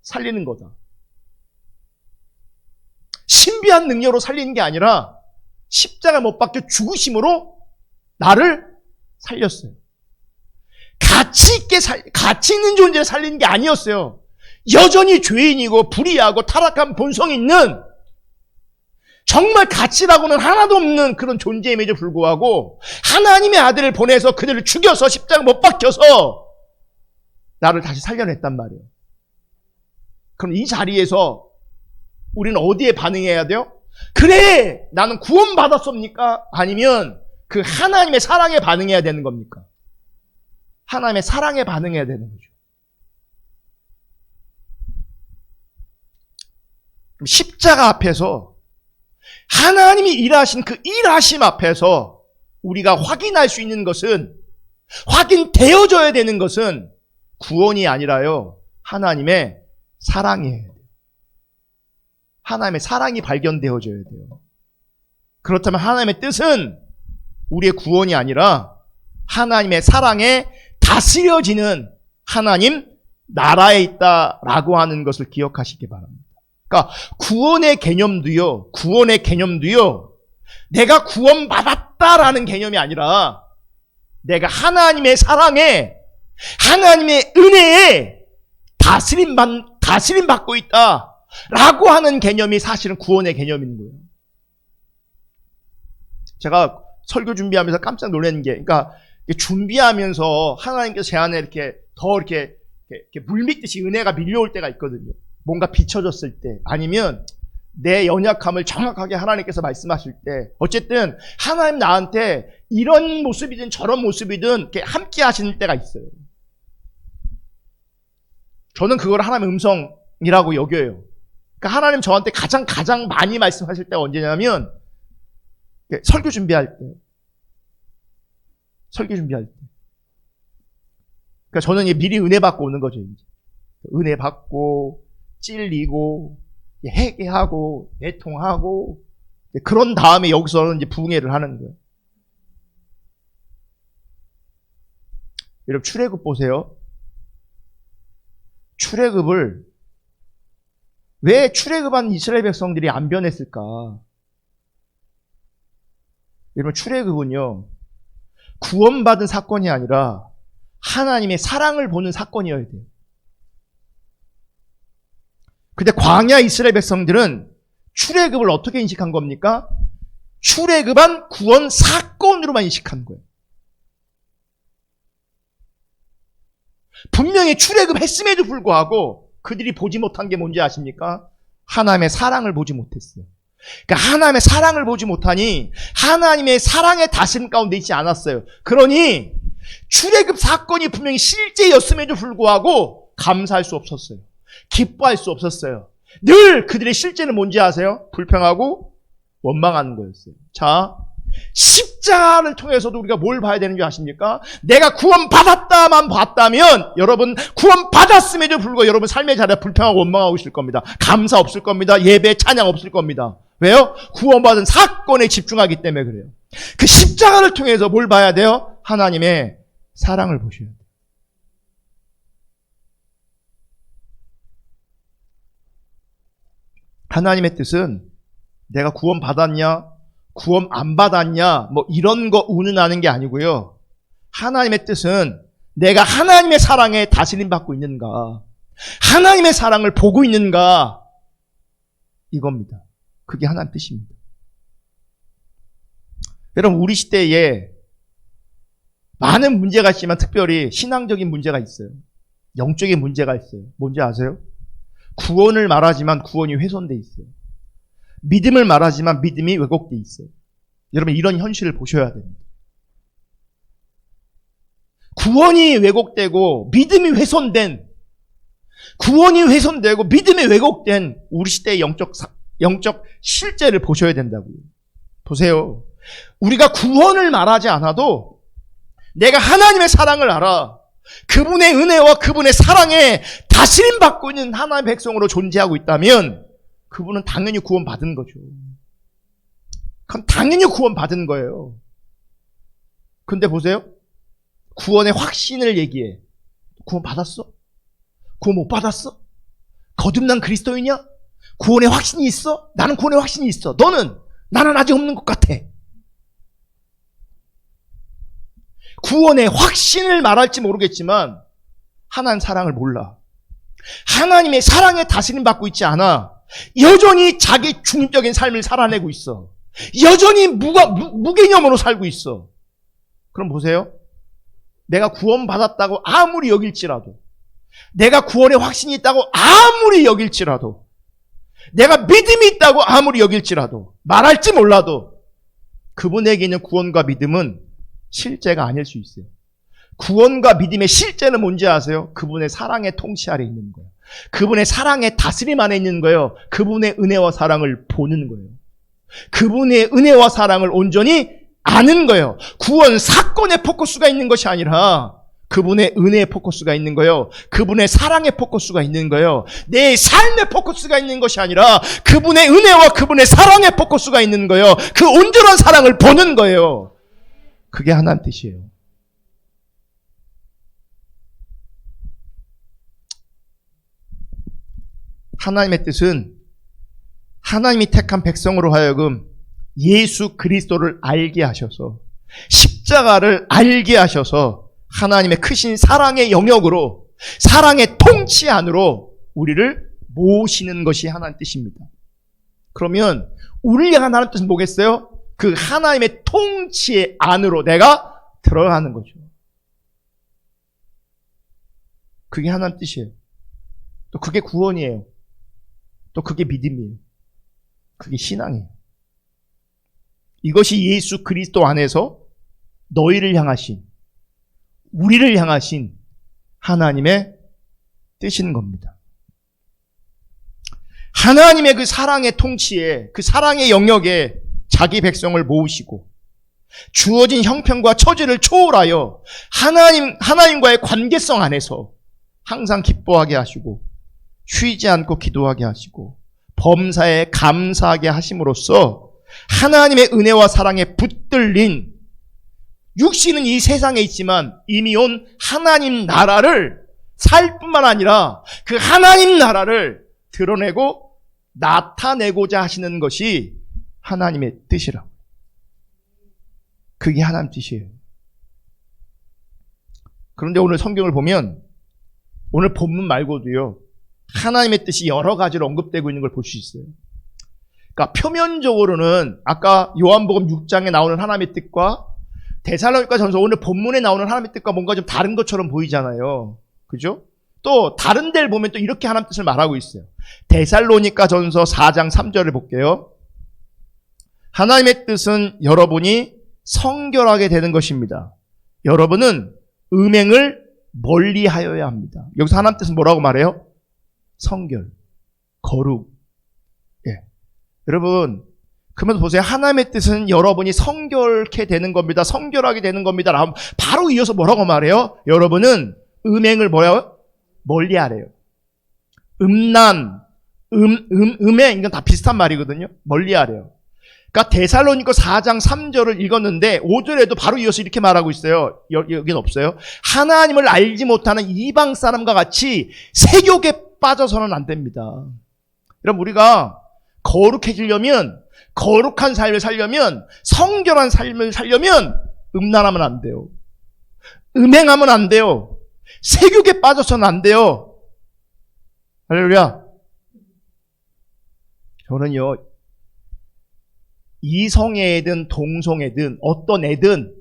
살리는 거다. 신비한 능력으로 살리는 게 아니라 십자가 못 박혀 죽으심으로 나를 살렸어요. 가치 있는 존재를 살리는 게 아니었어요. 여전히 죄인이고 불의하고 타락한 본성이 있는 정말 가치라고는 하나도 없는 그런 존재임에도 불구하고 하나님의 아들을 보내서 그들을 죽여서 십자가 못 박혀서 나를 다시 살려냈단 말이에요. 그럼 이 자리에서 우리는 어디에 반응해야 돼요? 그래, 나는 구원받았습니까? 아니면 그 하나님의 사랑에 반응해야 되는 겁니까? 하나님의 사랑에 반응해야 되는 거죠. 십자가 앞에서 하나님이 일하신 그 일하심 앞에서 우리가 확인할 수 있는 것은, 확인되어져야 되는 것은 구원이 아니라요, 하나님의 사랑이에요. 하나님의 사랑이 발견되어져야 돼요. 그렇다면 하나님의 뜻은 우리의 구원이 아니라 하나님의 사랑에 다스려지는 하나님 나라에 있다라고 하는 것을 기억하시기 바랍니다. 그러니까 구원의 개념도요, 내가 구원받았다라는 개념이 아니라 내가 하나님의 사랑에, 하나님의 은혜에 다스림 받고 있다라고 하는 개념이 사실은 구원의 개념인 거예요. 제가 설교 준비하면서 깜짝 놀라는 게, 그러니까 준비하면서 하나님께서 제 안에 이렇게 물밀듯이 은혜가 밀려올 때가 있거든요. 뭔가 비춰졌을 때, 아니면 내 연약함을 정확하게 하나님께서 말씀하실 때, 어쨌든 하나님 나한테 이런 모습이든 저런 모습이든 이렇게 함께 하시는 때가 있어요. 저는 그걸 하나님의 음성이라고 여겨요. 그러니까 하나님 저한테 가장 많이 말씀하실 때가 언제냐면 설교 준비할 때. 그러니까 저는 미리 은혜 받고 오는 거죠. 이제. 은혜 받고 찔리고 회개하고 애통하고 그런 다음에 여기서는 이제 부흥회를 하는 거예요. 여러분, 출애굽 보세요. 출애굽을 왜 출애굽한 이스라엘 백성들이 안 변했을까? 여러분, 출애굽은요, 구원받은 사건이 아니라 하나님의 사랑을 보는 사건이어야 돼요. 근데 광야 이스라엘 백성들은 출애굽을 어떻게 인식한 겁니까? 출애굽한 구원 사건으로만 인식한 거예요. 분명히 출애굽했음에도 불구하고 그들이 보지 못한 게 뭔지 아십니까? 하나님의 사랑을 보지 못했어요. 그러니까 하나님의 사랑을 보지 못하니 하나님의 사랑의 다스림 가운데 있지 않았어요. 그러니 출애굽 사건이 분명히 실제였음에도 불구하고 감사할 수 없었어요. 기뻐할 수 없었어요. 늘 그들의 실제는 뭔지 아세요? 불평하고 원망하는 거였어요. 자, 십자가를 통해서도 우리가 뭘 봐야 되는 줄 아십니까? 내가 구원받았다만 봤다면 여러분 구원받았음에도 불구하고 여러분 삶의 자리에 불평하고 원망하고 있을 겁니다. 감사 없을 겁니다. 예배 찬양 없을 겁니다. 왜요? 구원받은 사건에 집중하기 때문에 그래요. 그 십자가를 통해서 뭘 봐야 돼요? 하나님의 사랑을 보셔야 돼요. 하나님의 뜻은 내가 구원받았냐, 구원 안 받았냐, 뭐 이런 거 운운하는 게 아니고요. 하나님의 뜻은 내가 하나님의 사랑에 다스림 받고 있는가, 하나님의 사랑을 보고 있는가, 이겁니다. 그게 하나님 뜻입니다. 여러분, 우리 시대에 많은 문제가 있지만 특별히 신앙적인 문제가 있어요. 영적인 문제가 있어요. 뭔지 아세요? 구원을 말하지만 구원이 훼손돼 있어요. 믿음을 말하지만 믿음이 왜곡돼 있어요. 여러분, 이런 현실을 보셔야 됩니다. 구원이 왜곡되고 믿음이 훼손된, 구원이 훼손되고 믿음이 왜곡된 우리 시대의 영적 실제를 보셔야 된다고요. 보세요. 우리가 구원을 말하지 않아도 내가 하나님의 사랑을 알아. 그분의 은혜와 그분의 사랑에 다스림 받고 있는 하나님의 백성으로 존재하고 있다면 그분은 당연히 구원받은 거죠. 그럼 당연히 구원받은 거예요. 근데 보세요. 구원의 확신을 얘기해. 구원받았어? 구원 못 받았어? 거듭난 그리스도인이야? 구원의 확신이 있어? 나는 구원의 확신이 있어. 너는? 나는 아직 없는 것 같아. 구원의 확신을 말할지 모르겠지만 하나님 사랑을 몰라. 하나님의 사랑에 다스림 받고 있지 않아. 여전히 자기 중립적인 삶을 살아내고 있어. 여전히 무개념으로 살고 있어. 그럼 보세요. 내가 구원받았다고 아무리 여길지라도, 내가 구원의 확신이 있다고 아무리 여길지라도, 내가 믿음이 있다고 아무리 여길지라도, 말할지 몰라도 그분에게 있는 구원과 믿음은 실제가 아닐 수 있어요. 구원과 믿음의 실제는 뭔지 아세요? 그분의 사랑의 통치 아래 있는 거예요. 그분의 사랑의 다스림 안에 있는 거예요. 그분의 은혜와 사랑을 보는 거예요. 그분의 은혜와 사랑을 온전히 아는 거예요. 구원 사건의 포커스가 있는 것이 아니라 그분의 은혜의 포커스가 있는 거예요. 그분의 사랑의 포커스가 있는 거예요. 내 삶의 포커스가 있는 것이 아니라 그분의 은혜와 그분의 사랑의 포커스가 있는 거예요. 그 온전한 사랑을 보는 거예요. 그게 하나님 뜻이에요. 하나님의 뜻은 하나님이 택한 백성으로 하여금 예수 그리스도를 알게 하셔서, 십자가를 알게 하셔서 하나님의 크신 사랑의 영역으로, 사랑의 통치 안으로 우리를 모시는 것이 하나님 뜻입니다. 그러면 우리를 향한 하나님 뜻은 뭐겠어요? 그 하나님의 통치 안으로 내가 들어가는 거죠. 그게 하나님 뜻이에요. 또 그게 구원이에요. 또 그게 믿음이에요. 그게 신앙이에요. 이것이 예수 그리스도 안에서 너희를 향하신, 우리를 향하신 하나님의 뜻인 겁니다. 하나님의 그 사랑의 통치에, 그 사랑의 영역에 자기 백성을 모으시고 주어진 형편과 처지를 초월하여 하나님과의 관계성 안에서 항상 기뻐하게 하시고 쉬지 않고 기도하게 하시고 범사에 감사하게 하심으로써 하나님의 은혜와 사랑에 붙들린, 육신은 이 세상에 있지만 이미 온 하나님 나라를 살 뿐만 아니라 그 하나님 나라를 드러내고 나타내고자 하시는 것이 하나님의 뜻이라고. 그게 하나님 뜻이에요. 그런데 오늘 성경을 보면 오늘 본문 말고도요, 하나님의 뜻이 여러 가지로 언급되고 있는 걸 볼 수 있어요. 그러니까 표면적으로는 아까 요한복음 6장에 나오는 하나님의 뜻과 데살로니가 전서 오늘 본문에 나오는 하나님의 뜻과 뭔가 좀 다른 것처럼 보이잖아요. 그죠? 또 다른 데를 보면 또 이렇게 하나님 뜻을 말하고 있어요. 데살로니가 전서 4장 3절을 볼게요. 하나님의 뜻은 여러분이 성결하게 되는 것입니다. 여러분은 음행을 멀리하여야 합니다. 여기서 하나님 뜻은 뭐라고 말해요? 성결, 거룩. 예. 여러분, 그러면서 보세요. 하나님의 뜻은 여러분이 성결케 되는 겁니다. 성결하게 되는 겁니다. 바로 이어서 뭐라고 말해요? 여러분은 음행을 뭐요? 멀리하래요. 음란, 음행, 이건 다 비슷한 말이거든요. 멀리하래요. 그러니까 데살로니가 4장 3절을 읽었는데 5절에도 바로 이어서 이렇게 말하고 있어요. 여긴 없어요. 하나님을 알지 못하는 이방 사람과 같이 세욕에 빠져서는 안 됩니다. 여러분, 우리가 거룩해지려면, 거룩한 삶을 살려면, 성결한 삶을 살려면 음란하면 안 돼요. 음행하면 안 돼요. 세욕에 빠져서는 안 돼요. 할렐루야. 저는요, 이성애든 동성애든 어떤 애든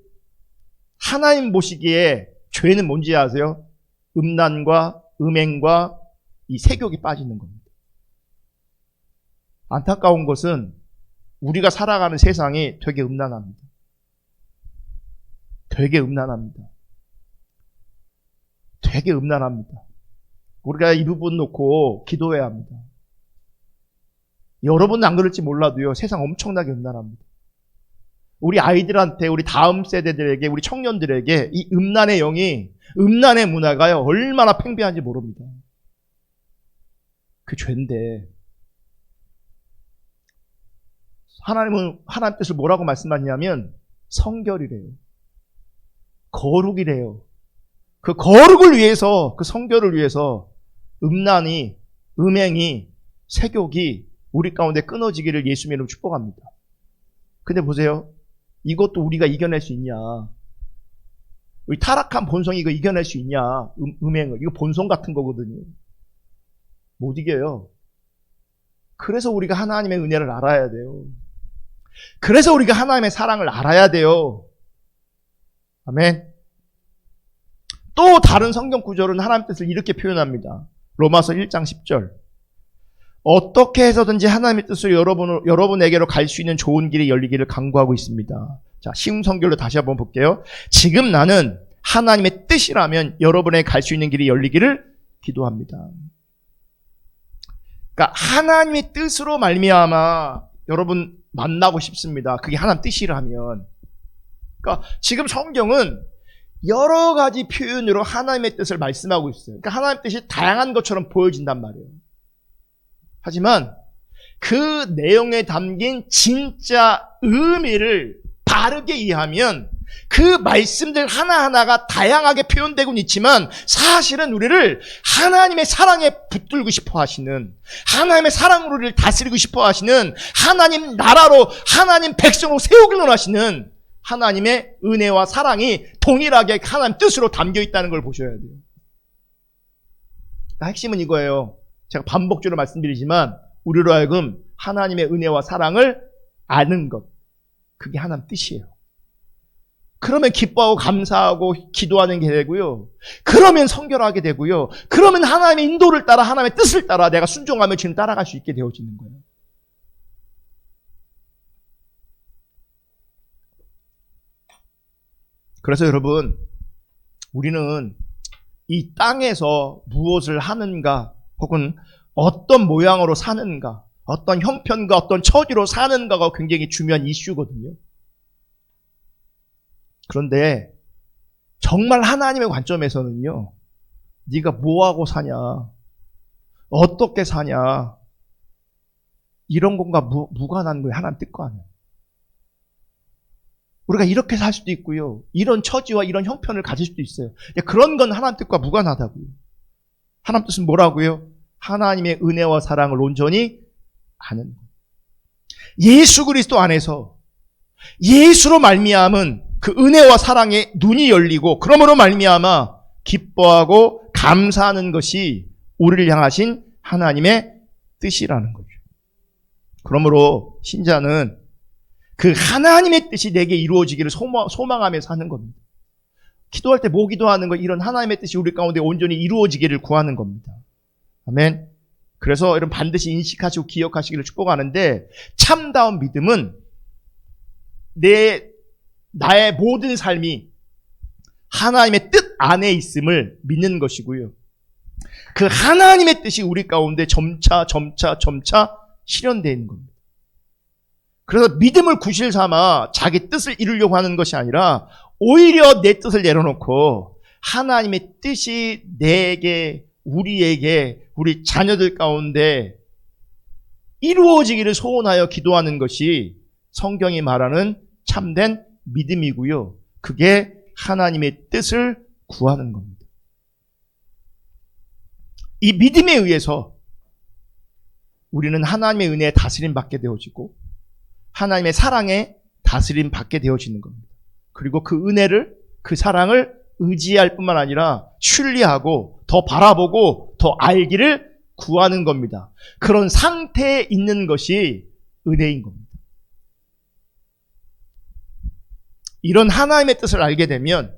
하나님 보시기에 죄는 뭔지 아세요? 음란과 음행과 이 세욕이 빠지는 겁니다. 안타까운 것은 우리가 살아가는 세상이 되게 음란합니다. 되게 음란합니다. 되게 음란합니다. 우리가 이 부분 놓고 기도해야 합니다. 여러분은 안 그럴지 몰라도요, 세상 엄청나게 음란합니다. 우리 아이들한테, 우리 다음 세대들에게, 우리 청년들에게 이 음란의 영이, 음란의 문화가요, 얼마나 팽배한지 모릅니다. 그 죄인데, 하나님은 하나님 뜻을 뭐라고 말씀하냐면 성결이래요. 거룩이래요. 그 거룩을 위해서, 그 성결을 위해서 음란이, 음행이, 세욕이 우리 가운데 끊어지기를 예수님의 이름으로 축복합니다. 근데 보세요. 이것도 우리가 이겨낼 수 있냐? 우리 타락한 본성이 이거 이겨낼 수 있냐? 음행을. 이거 본성 같은 거거든요. 못 이겨요. 그래서 우리가 하나님의 은혜를 알아야 돼요. 그래서 우리가 하나님의 사랑을 알아야 돼요. 아멘. 또 다른 성경 구절은 하나님 뜻을 이렇게 표현합니다. 로마서 1장 10절. 어떻게 해서든지 하나님의 뜻으로 여러분에게로 갈 수 있는 좋은 길이 열리기를 간구하고 있습니다. 자, 쉬운 성결로 다시 한번 볼게요. 지금 나는 하나님의 뜻이라면 여러분에게 갈 수 있는 길이 열리기를 기도합니다. 그러니까 하나님의 뜻으로 말미암아 여러분 만나고 싶습니다. 그게 하나님 뜻이라면. 그러니까 지금 성경은 여러 가지 표현으로 하나님의 뜻을 말씀하고 있어요. 그러니까 하나님의 뜻이 다양한 것처럼 보여진단 말이에요. 하지만 그 내용에 담긴 진짜 의미를 바르게 이해하면 그 말씀들 하나하나가 다양하게 표현되곤 있지만 사실은 우리를 하나님의 사랑에 붙들고 싶어 하시는, 하나님의 사랑으로 우리를 다스리고 싶어 하시는, 하나님 나라로, 하나님 백성으로 세우기를 하시는 하나님의 은혜와 사랑이 동일하게 하나님 뜻으로 담겨 있다는 걸 보셔야 돼요. 핵심은 이거예요. 제가 반복적으로 말씀드리지만 우리로 하여금 하나님의 은혜와 사랑을 아는 것, 그게 하나님 뜻이에요. 그러면 기뻐하고 감사하고 기도하는 게 되고요. 그러면 성결하게 되고요. 그러면 하나님의 인도를 따라, 하나님의 뜻을 따라 내가 순종하며 지금 따라갈 수 있게 되어지는 거예요. 그래서 여러분, 우리는 이 땅에서 무엇을 하는가, 혹은 어떤 모양으로 사는가, 어떤 형편과 어떤 처지로 사는가가 굉장히 중요한 이슈거든요. 그런데 정말 하나님의 관점에서는요, 네가 뭐하고 사냐, 어떻게 사냐, 이런 것과 무관한 거예요. 하나님 뜻과는. 우리가 이렇게 살 수도 있고요, 이런 처지와 이런 형편을 가질 수도 있어요. 그런 건 하나님 뜻과 무관하다고요. 하나님 뜻은 뭐라고요? 하나님의 은혜와 사랑을 온전히 아는 것. 예수 그리스도 안에서 예수로 말미암은 그 은혜와 사랑에 눈이 열리고, 그러므로 말미암아 기뻐하고 감사하는 것이 우리를 향하신 하나님의 뜻이라는 거죠. 그러므로 신자는 그 하나님의 뜻이 내게 이루어지기를 소망하며 사는 겁니다. 기도할 때 뭐 기도하는 거? 이런 하나님의 뜻이 우리 가운데 온전히 이루어지기를 구하는 겁니다. 아멘. 그래서 여러분 반드시 인식하시고 기억하시기를 축복하는데, 참다운 믿음은 나의 모든 삶이 하나님의 뜻 안에 있음을 믿는 것이고요. 그 하나님의 뜻이 우리 가운데 점차 실현되는 겁니다. 그래서 믿음을 구실 삼아 자기 뜻을 이루려고 하는 것이 아니라 오히려 내 뜻을 내려놓고 하나님의 뜻이 내게, 우리에게, 우리 자녀들 가운데 이루어지기를 소원하여 기도하는 것이 성경이 말하는 참된 믿음이고요. 그게 하나님의 뜻을 구하는 겁니다. 이 믿음에 의해서 우리는 하나님의 은혜에 다스림 받게 되어지고 하나님의 사랑에 다스림 받게 되어지는 겁니다. 그리고 그 은혜를, 그 사랑을 의지할 뿐만 아니라 신뢰하고 더 바라보고 더 알기를 구하는 겁니다. 그런 상태에 있는 것이 은혜인 겁니다. 이런 하나님의 뜻을 알게 되면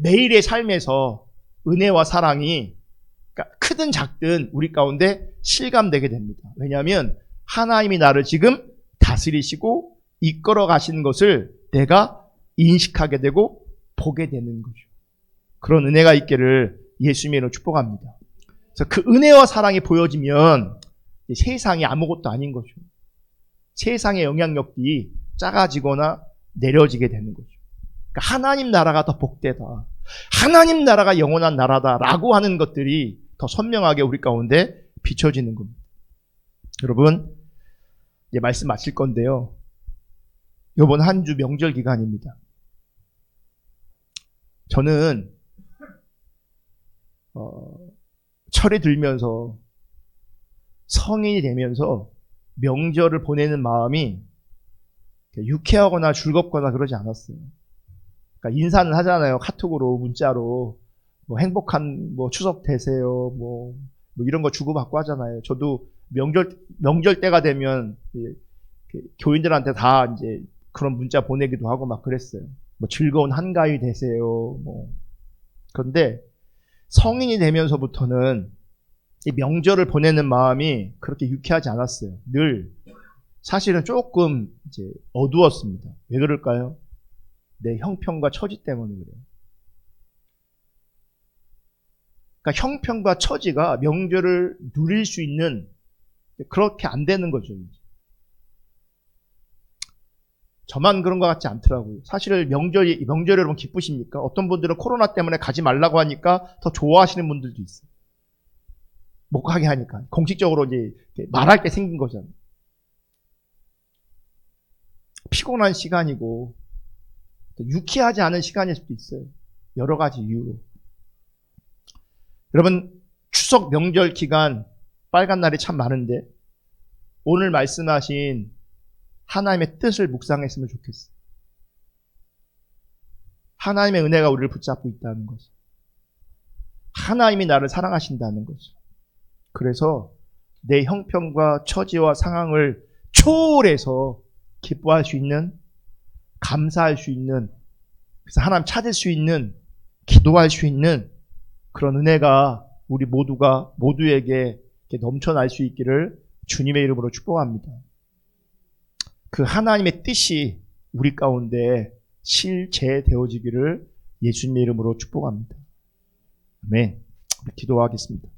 매일의 삶에서 은혜와 사랑이 크든 작든 우리 가운데 실감되게 됩니다. 왜냐하면 하나님이 나를 지금 다스리시고 이끌어 가시는 것을 내가 인식하게 되고 보게 되는 거죠. 그런 은혜가 있기를 예수님의 이름으로 축복합니다. 그래서 그 은혜와 사랑이 보여지면 세상이 아무것도 아닌 거죠. 세상의 영향력이 작아지거나 내려지게 되는 거죠. 그러니까 하나님 나라가 더 복되다, 하나님 나라가 영원한 나라다라고 하는 것들이 더 선명하게 우리 가운데 비춰지는 겁니다. 여러분, 이제 말씀 마칠 건데요. 이번 한 주 명절 기간입니다. 저는 철이 들면서 성인이 되면서 명절을 보내는 마음이 유쾌하거나 즐겁거나 그러지 않았어요. 그러니까 인사는 하잖아요. 카톡으로, 문자로. 뭐 행복한 추석 되세요. 뭐 이런 거 주고받고 하잖아요. 저도 명절 때가 되면 교인들한테 다 이제 그런 문자 보내기도 하고 막 그랬어요. 뭐 즐거운 한가위 되세요. 그런데 성인이 되면서부터는 이 명절을 보내는 마음이 그렇게 유쾌하지 않았어요. 늘 사실은 조금 이제 어두웠습니다. 왜 그럴까요? 내 형편과 처지 때문에 그래요. 그러니까 형편과 처지가 명절을 누릴 수 있는, 그렇게 안 되는 거죠. 이제. 저만 그런 것 같지 않더라고요. 사실 명절이 여러분 기쁘십니까? 어떤 분들은 코로나 때문에 가지 말라고 하니까 더 좋아하시는 분들도 있어요. 못 가게 하니까. 공식적으로 이제 말할 게 생긴 거잖아요. 피곤한 시간이고 유쾌하지 않은 시간일 수도 있어요. 여러 가지 이유로. 여러분, 추석 명절 기간 빨간 날이 참 많은데 오늘 말씀하신 하나님의 뜻을 묵상했으면 좋겠어요. 하나님의 은혜가 우리를 붙잡고 있다는 거죠. 하나님이 나를 사랑하신다는 거죠. 그래서 내 형편과 처지와 상황을 초월해서 기뻐할 수 있는, 감사할 수 있는, 그래서 하나님 찾을 수 있는, 기도할 수 있는 그런 은혜가 우리 모두에게 넘쳐날 수 있기를 주님의 이름으로 축복합니다. 그 하나님의 뜻이 우리 가운데 실제되어지기를 예수님의 이름으로 축복합니다. 아멘. 기도하겠습니다.